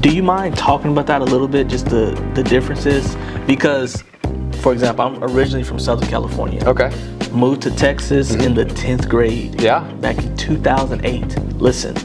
Do you mind talking about that a little bit, just the differences? Because, for example, I'm originally from Southern California. Okay. Moved to Texas in the 10th grade. Yeah. Back in 2008. Listen,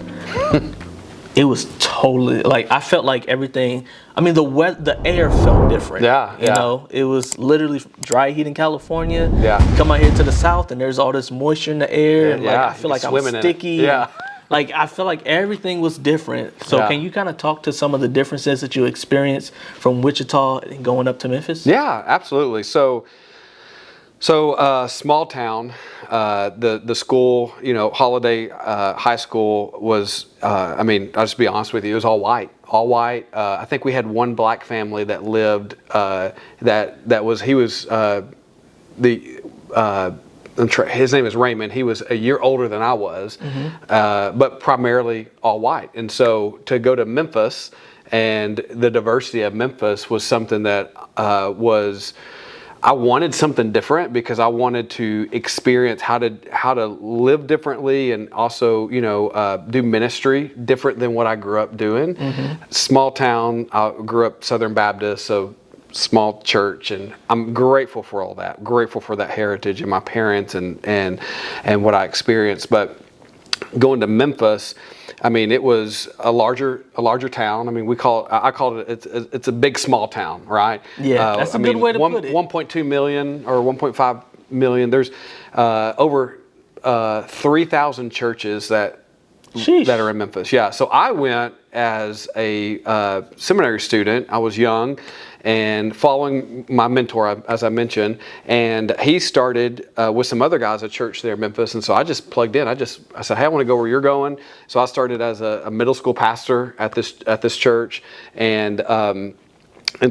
it was totally, like, I felt like everything, I mean, the air felt different. Yeah, You know, it was literally dry heat in California. Yeah. Come out here to the South and there's all this moisture in the air. And, like, I feel like I'm sticky. Yeah. Like, I feel like everything was different. So can you kind of talk to some of the differences that you experienced from Wichita and going up to Memphis? Yeah, absolutely. So small town, the school, Holiday High School was, I'll just be honest with you, it was all white. I think we had one black family that lived, his name is Raymond. He was a year older than I was, but primarily all white. And so to go to Memphis, and the diversity of Memphis was something that I wanted something different, because I wanted to experience how to live differently, and also do ministry different than what I grew up doing. Small town. I grew up Southern Baptist, so small church, and I'm grateful for all that. Grateful for that heritage and my parents and what I experienced. But going to Memphis, it was a larger town. I call it it's a big small town, right? Yeah, that's a good way to put it. 1.2 million or 1.5 million. There's over 3,000 churches that are in Memphis. Yeah. So I went as a seminary student. I was young, and following my mentor, as I mentioned, and he started with some other guys at church there in Memphis, and so I just plugged in. I said, hey, I want to go where you're going. So I started as a middle school pastor at this church, and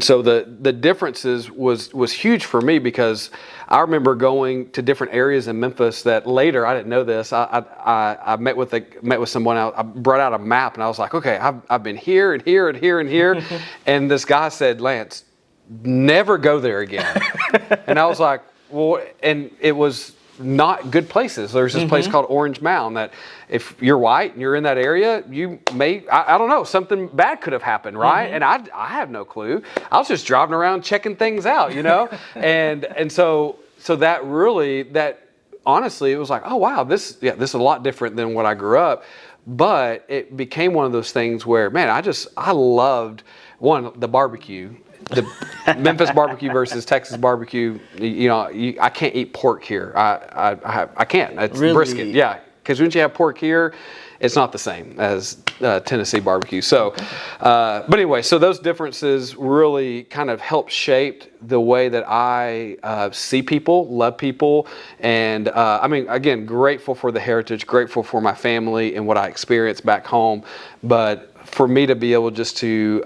so the differences was huge for me, because I remember going to different areas in Memphis that later, I didn't know this. I met with someone else. I brought out a map, and I was like, okay, I've been here and here and here and here, and this guy said, Lance, never go there again. And I was like, well, and it was not good places. There's this place called Orange Mound that if you're white and you're in that area, you may, I don't know, something bad could have happened, right? And I have no clue. I was just driving around checking things out, and so that honestly, it was like, oh wow, this is a lot different than what I grew up. But it became one of those things where, man, I loved, the barbecue. The Memphis barbecue versus Texas barbecue. I can't eat pork here. I can't. It's really? Brisket. Yeah, because once you have pork here, it's not the same as Tennessee barbecue. So, but anyway, so those differences really kind of helped shape the way that I see people, love people, and again, grateful for the heritage, grateful for my family and what I experienced back home, but for me to be able just to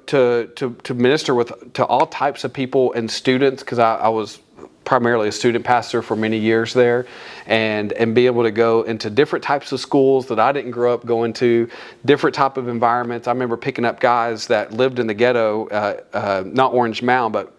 to minister to all types of people and students, because I was primarily a student pastor for many years there, and be able to go into different types of schools that I didn't grow up going to, different type of environments. I remember picking up guys that lived in the ghetto, not Orange Mound, but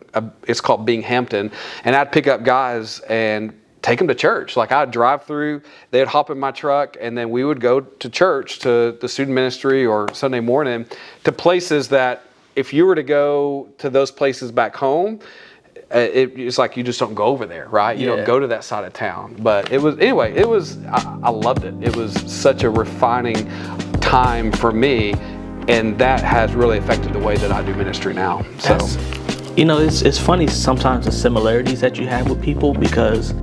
it's called Binghamton, and I'd pick up guys and take them to church. Like, I'd drive through, they'd hop in my truck, and then we would go to church, to the student ministry or Sunday morning, to places that if you were to go to those places back home, it's like you just don't go over there, right? You don't go to that side of town. But I loved it. It was such a refining time for me, and that has really affected the way that I do ministry now. So, it's funny sometimes the similarities that you have with people, because